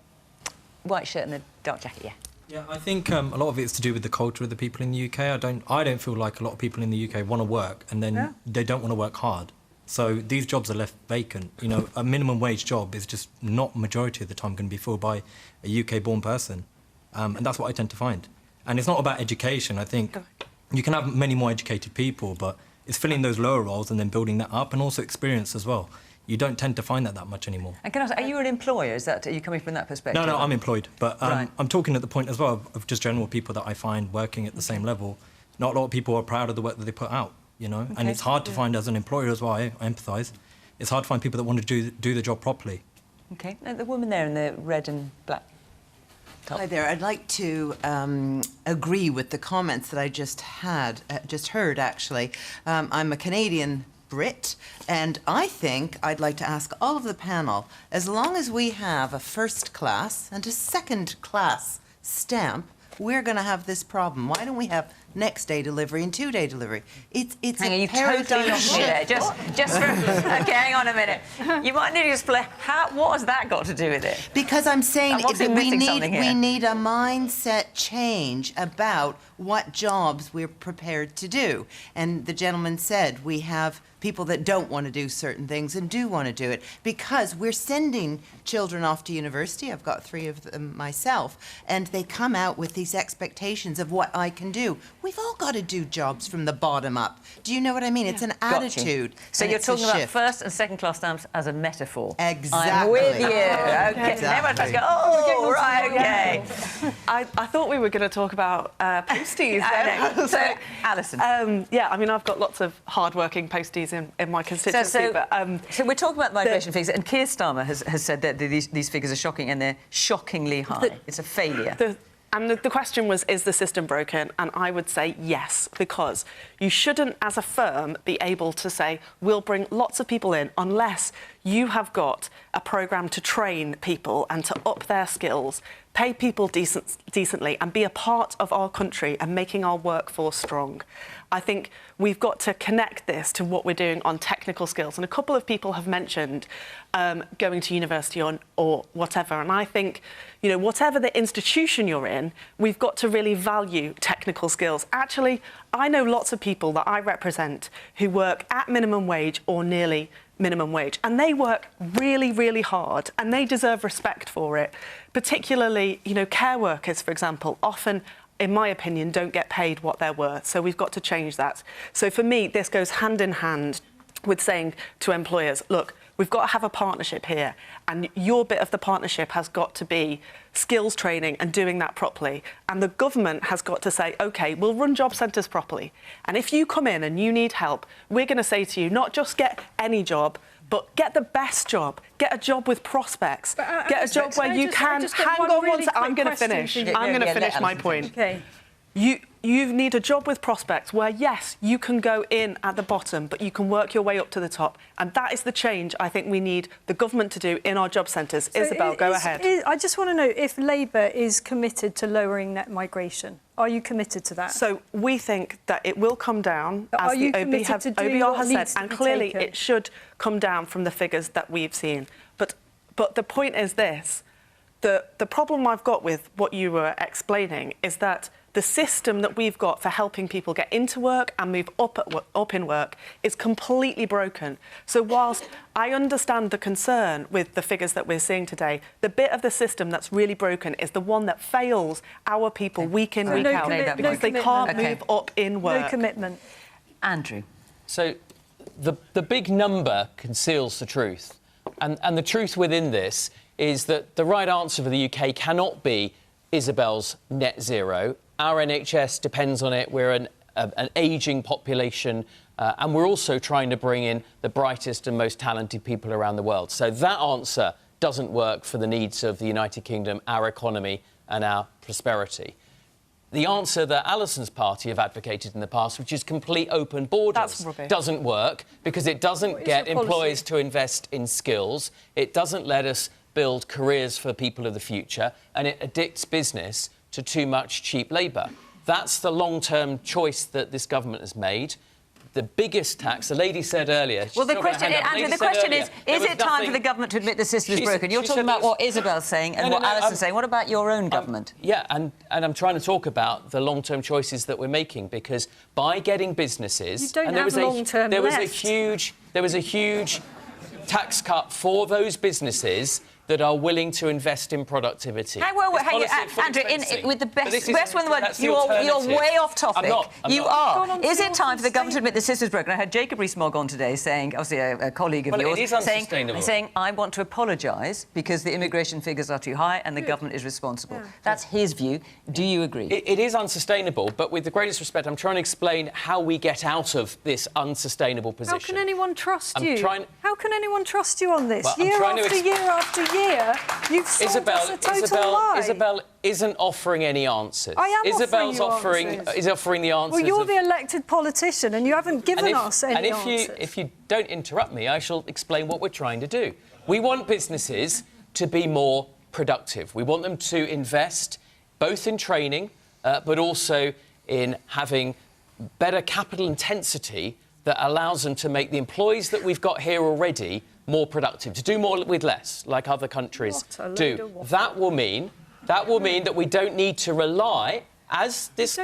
white shirt and the dark jacket. Yeah. Yeah, I think a lot of it's to do with the culture of the people in the UK. I don't feel like a lot of people in the UK want to work, and then they don't want to work hard. So these jobs are left vacant. You know, a minimum wage job is just not majority of the time going to be filled by a UK-born person. And that's what I tend to find. And it's not about education. I think you can have many more educated people, but it's filling those lower roles and then building that up, and also experience as well. You don't tend to find that much anymore. And can I ask, are you an employer? Are you coming from that perspective? No, I'm employed. But Right. I'm talking at the point as well of just general people that I find working at the same level. Not a lot of people are proud of the work that they put out, you know? And it's hard to find as an employer as well, I empathise. It's hard to find people that want to do the job properly. OK. And the woman there in the red and black top. Hi there. I'd like to agree with the comments that I just heard, actually. I'm a Canadian Brit, and I think I'd like to ask all of the panel, as long as we have a first class and a second class stamp, we're going to have this problem. Why don't we have next day delivery and 2-day delivery? It's Hang a on, totally paradigm lost me there. Just for... OK, hang on a minute. You might need to explain what has that got to do with it? Because I'm saying that we need need a mindset change about what jobs we're prepared to do. And the gentleman said we have people that don't want to do certain things and do want to do it, because we're sending children off to university. I've got 3 of them myself, and they come out with these expectations of what I can do. We've all got to do jobs from the bottom up. Do you know what I mean? It's an attitude. So you're talking about first and second class stamps as a metaphor. Exactly. I'm with you. OK. Exactly. Everyone's supposed to go, oh, right, OK. I thought we were going to talk about posties. So, Alison. Yeah, I mean, I've got lots of hard-working posties in my constituency. So we're talking about migration figures, and Keir Starmer has said that these figures are shocking, and they're shockingly high. It's a failure. And the question was, is the system broken? And I would say yes, because you shouldn't, as a firm, be able to say, we'll bring lots of people in unless you have got a programme to train people and to up their skills, pay people decently and be a part of our country and making our workforce strong. I think we've got to connect this to what we're doing on technical skills. And a couple of people have mentioned going to university or whatever. And I think, you know, whatever the institution you're in, we've got to really value technical skills. Actually, I know lots of people that I represent who work at minimum wage or nearly minimum wage, and they work really, really hard, and they deserve respect for it. Particularly, you know, care workers, for example, often, in my opinion, don't get paid what they're worth. So we've got to change that. So for me, this goes hand in hand with saying to employers, look, we've got to have a partnership here, and your bit of the partnership has got to be skills training and doing that properly. And the government has got to say, OK, we'll run job centres properly. And if you come in and you need help, we're going to say to you, not just get any job, but get the best job. Get a job with prospects. Get a job where you can... Hang on one second. I'm going to finish. I'm going to finish my point. Okay. You need a job with prospects where, yes, you can go in at the bottom, but you can work your way up to the top. And that is the change I think we need the government to do in our job centres. So Isabel, go ahead. I just want to know if Labour is committed to lowering net migration. Are you committed to that? So we think that it will come down, but as the OBR has said, and clearly it should come down from the figures that we've seen. But the point is this. The problem I've got with what you were explaining is that the system that we've got for helping people get into work and move up in work is completely broken. So whilst I understand the concern with the figures that we're seeing today, the bit of the system that's really broken is the one that fails our people week in, week out, because they can't move up in work. No commitment. Andrew. So the big number conceals the truth. And the truth within this is that the right answer for the UK cannot be Isabel's net zero. Our NHS depends on it. We're an ageing population, and we're also trying to bring in the brightest and most talented people around the world. So that answer doesn't work for the needs of the United Kingdom, our economy and our prosperity. The answer that Alison's party have advocated in the past, which is complete open borders, doesn't work because it doesn't get employers to invest in skills. It doesn't let us build careers for people of the future, and it addicts business to too much cheap labour. That's the long-term choice that this government has made. The biggest tax, the lady said earlier... Well, the question, Andrew, the question is it time for the government to admit the system is broken? You're talking about what Isabel's saying and what Alison's saying. What about your own government? Yeah, and I'm trying to talk about the long-term choices that we're making, because by getting businesses... You don't have long-term left. There was a huge tax cut for those businesses that are willing to invest in productivity. Andrew, with the best one in the world, you're way off topic. You are. Is it time for the government to admit the system's broken? I heard Jacob Rees-Mogg on today saying, obviously a colleague of yours, it is unsustainable. saying, I want to apologise because the immigration figures are too high and the government is responsible. That's his view. Do you agree? It is unsustainable, but with the greatest respect, I'm trying to explain how we get out of this unsustainable position. How can anyone trust you? How can anyone trust you on this? Well, year after year, you've sold us a total lie. Isabel isn't offering any answers. I am Isabel's offering you answers. is offering the answers. Well, you're the elected politician and you haven't given us any answers. And if you don't interrupt me, I shall explain what we're trying to do. We want businesses to be more productive. We want them to invest both in training, but also in having better capital intensity that allows them to make the employees that we've got here already more productive, to do more with less, like other countries do. That will mean that we don't need to rely, as this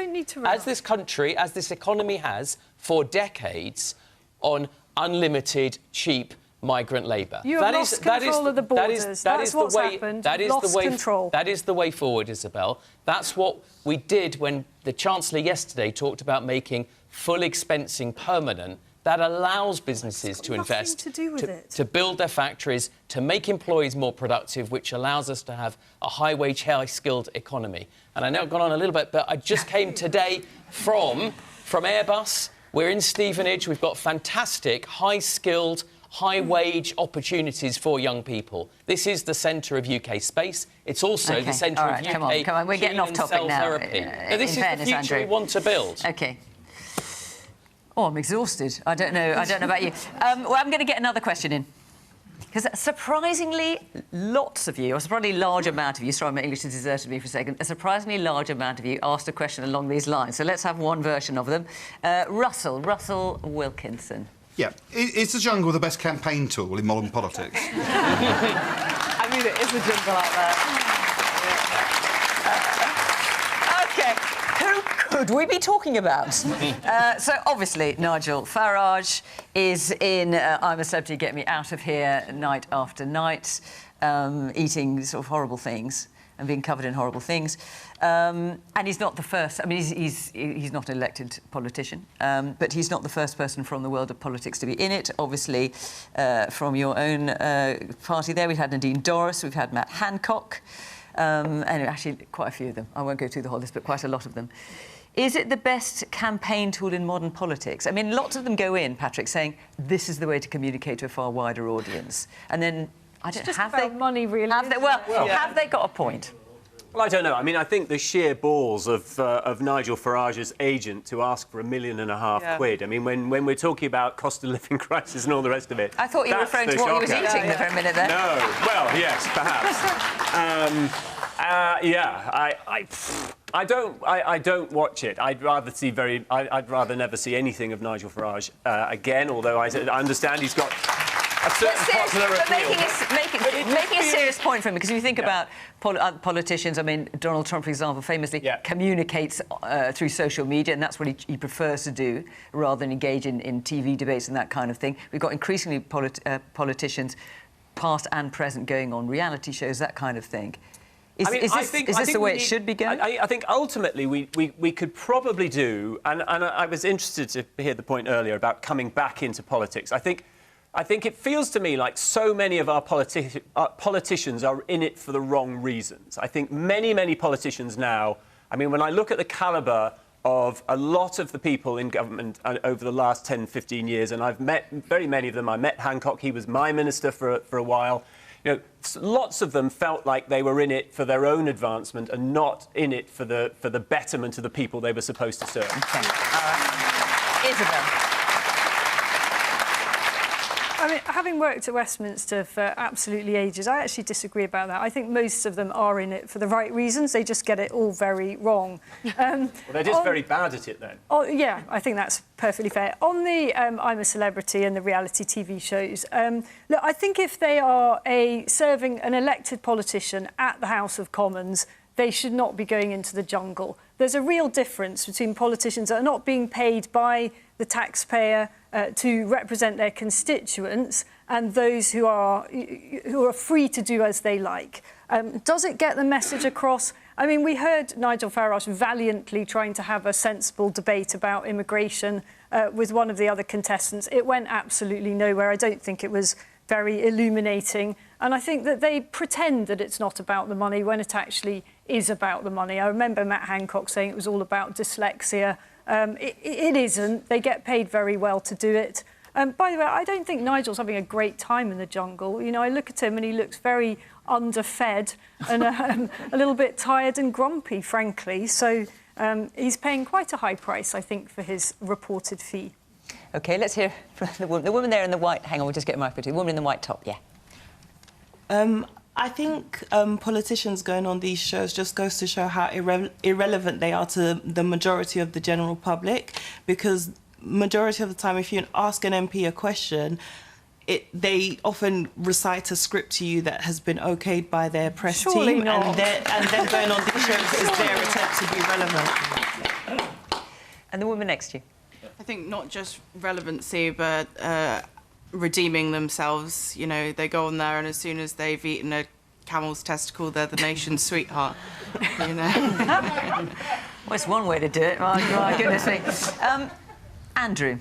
country, as this economy has for decades, on unlimited, cheap migrant labour. You have lost control of the borders. That's what's happened. That is the way forward, Isabel. That's what we did when the Chancellor yesterday talked about making full expensing permanent. That allows businesses to invest, to build their factories, to make employees more productive, which allows us to have a high-wage, high-skilled economy. And I know I've gone on a little bit, but I just came today from Airbus. We're in Stevenage. We've got fantastic, high-skilled, high-wage opportunities for young people. This is the centre of UK space. It's also the centre of UK come on. We're getting off topic now. Therapy. This is the future we want to build. OK. Oh, I'm exhausted. I don't know about you. Well, I'm going to get another question in. Because surprisingly, lots of you, or a surprisingly large amount of you, sorry, my English has deserted me for a second, a surprisingly large amount of you asked a question along these lines. So let's have one version of them. Russell Wilkinson. Yeah. Is the jungle the best campaign tool in modern politics? I mean, it is a jungle out there. Could we be talking about? So, obviously, Nigel Farage is in I'm a Celebrity, Get Me Out of Here night after night, eating sort of horrible things and being covered in horrible things. And he's not the first... I mean, he's not an elected politician, but he's not the first person from the world of politics to be in it. Obviously, from your own party there, we've had Nadine Dorris, we've had Matt Hancock, and actually quite a few of them. I won't go through the whole list, but quite a lot of them. Is it the best campaign tool in modern politics? I mean, lots of them go in, Patrick, saying this is the way to communicate to a far wider audience. And then, I don't know, have they... money, really. Have they got a point? Well, I don't know. I mean, I think the sheer balls of Nigel Farage's agent to ask for £1.5 million quid. I mean, when we're talking about cost of living crisis and all the rest of it... I thought you were referring to what he was eating for a minute there. No. Well, yes, perhaps. I don't watch it. I'd rather never see anything of Nigel Farage again. Although I understand he's got a certain popular appeal. Making a serious point for him, because if you think about politicians, I mean, Donald Trump, for example, famously communicates through social media, and that's what he prefers to do, rather than engage in TV debates and that kind of thing. We've got increasingly politicians, past and present, going on reality shows, that kind of thing. Is this the way it should be going? I think ultimately we could probably do, and I was interested to hear the point earlier about coming back into politics. I think it feels to me like so many of our politicians are in it for the wrong reasons. I think many politicians now, I mean, when I look at the calibre of a lot of the people in government over the last 10, 15 years, and I've met very many of them. I met Hancock, he was my minister for a while. You know, lots of them felt like they were in it for their own advancement and not in it for the betterment of the people they were supposed to serve. Okay. Isabel. I mean, having worked at Westminster for absolutely ages, I actually disagree about that. I think most of them are in it for the right reasons. They just get it all very wrong. Well, they're just very bad at it, then. Oh, yeah, I think that's perfectly fair. On the I'm a Celebrity and the reality TV shows, look, I think if they are serving an elected politician at the House of Commons, they should not be going into the jungle. There's a real difference between politicians that are not being paid by the taxpayer to represent their constituents and those who are free to do as they like. Does it get the message across? I mean, we heard Nigel Farage valiantly trying to have a sensible debate about immigration with one of the other contestants. It went absolutely nowhere. I don't think it was very illuminating. And I think that they pretend that it's not about the money when it actually is about the money. I remember Matt Hancock saying it was all about dyslexia. It isn't. They get paid very well to do it. By the way, I don't think Nigel's having a great time in the jungle. You know, I look at him and he looks very underfed and a little bit tired and grumpy, frankly. So he's paying quite a high price, I think, for his reported fee. OK, let's hear from the woman there in the white... Hang on, we'll just get a microphone. The woman in the white top, yeah. I think politicians going on these shows just goes to show how irrelevant they are to the majority of the general public, because majority of the time, if you ask an MP a question, they often recite a script to you that has been okayed by their press team, and then going on these shows is their attempt to be relevant. And the woman next to you. I think not just relevancy, but redeeming themselves. You know, they go on there and as soon as they've eaten a camel's testicle, they're the nation's sweetheart, you know. Well, it's one way to do it. My goodness me. Andrew.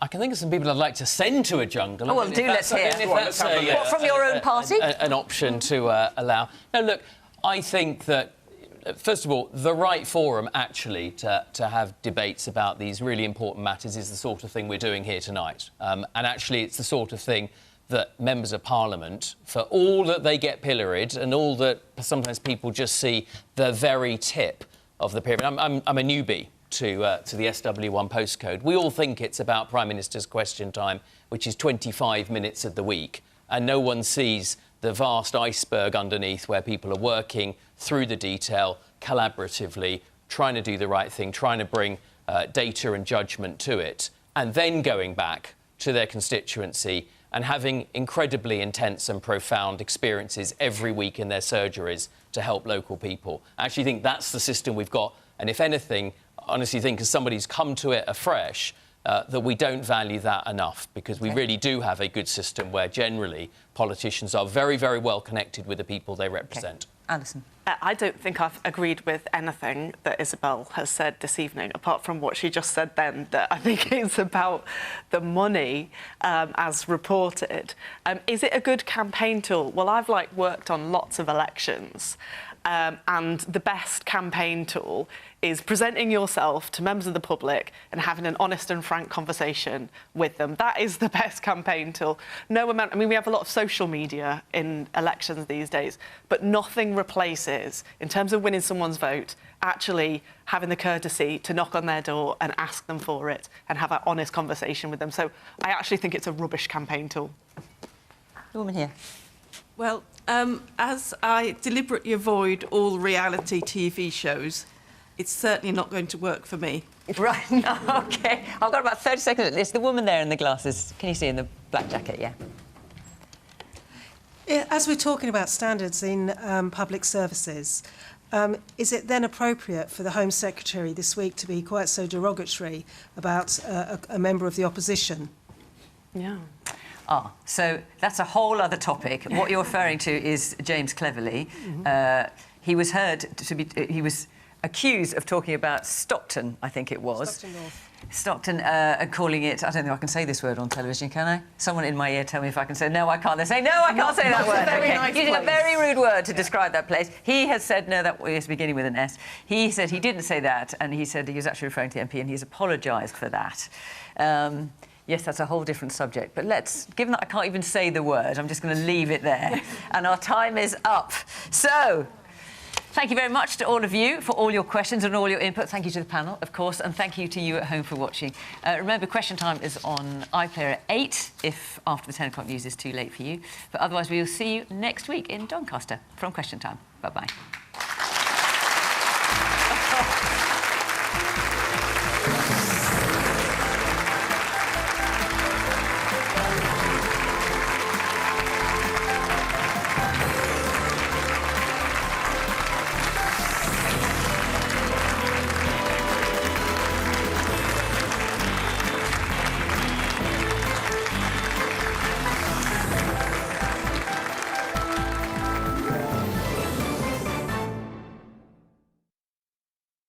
I can think of some people I'd like to send to a jungle. Oh, well, do let's hear. What, from your own party? An option to allow. No, look, I think that, first of all, the right forum, actually, to have debates about these really important matters is the sort of thing we're doing here tonight. And actually, it's the sort of thing that members of Parliament, for all that they get pilloried and all that sometimes people just see the very tip of the pyramid. I'm a newbie to the SW1 postcode. We all think it's about Prime Minister's Question Time, which is 25 minutes of the week, and no one sees the vast iceberg underneath where people are working through the detail, collaboratively, trying to do the right thing, trying to bring data and judgment to it, and then going back to their constituency and having incredibly intense and profound experiences every week in their surgeries to help local people. I actually think that's the system we've got, and if anything, I honestly think as somebody who's come to it afresh, that we don't value that enough, because we really do have a good system where generally politicians are very, very well connected with the people they represent. Alison. I don't think I've agreed with anything that Isabel has said this evening, apart from what she just said then, that I think it's about the money as reported. Is it a good campaign tool? Well, I've worked on lots of elections. And the best campaign tool is presenting yourself to members of the public and having an honest and frank conversation with them. That is the best campaign tool. No amount... I mean, we have a lot of social media in elections these days, but nothing replaces, in terms of winning someone's vote, actually having the courtesy to knock on their door and ask them for it and have an honest conversation with them. So I actually think it's a rubbish campaign tool. The woman here. Well, as I deliberately avoid all reality TV shows, it's certainly not going to work for me. Right, OK. I've got about 30 seconds at this. The woman there in the glasses, can you see, in the black jacket, yeah? As we're talking about standards in public services, is it then appropriate for the Home Secretary this week to be quite so derogatory about a member of the opposition? Yeah. So that's a whole other topic. What you're referring to is James Cleverly. He was he was accused of talking about Stockton, I think it was. Stockton North. Stockton, calling it... I don't think I can say this word on television, can I? Someone in my ear tell me if I can say... No, I can't. They say, no, I can't say that word. Very nice Using place. a very rude word to describe that place. He has said, no, that is beginning with an S. He said he didn't say that, and he said he was actually referring to the MP, and he's apologised for that. Yes, that's a whole different subject. But given that I can't even say the word, I'm just going to leave it there. And our time is up. So, thank you very much to all of you for all your questions and all your input. Thank you to the panel, of course, and thank you to you at home for watching. Remember, Question Time is on iPlayer at 8, if after the 10 o'clock news is too late for you. But otherwise, we will see you next week in Doncaster from Question Time. Bye-bye.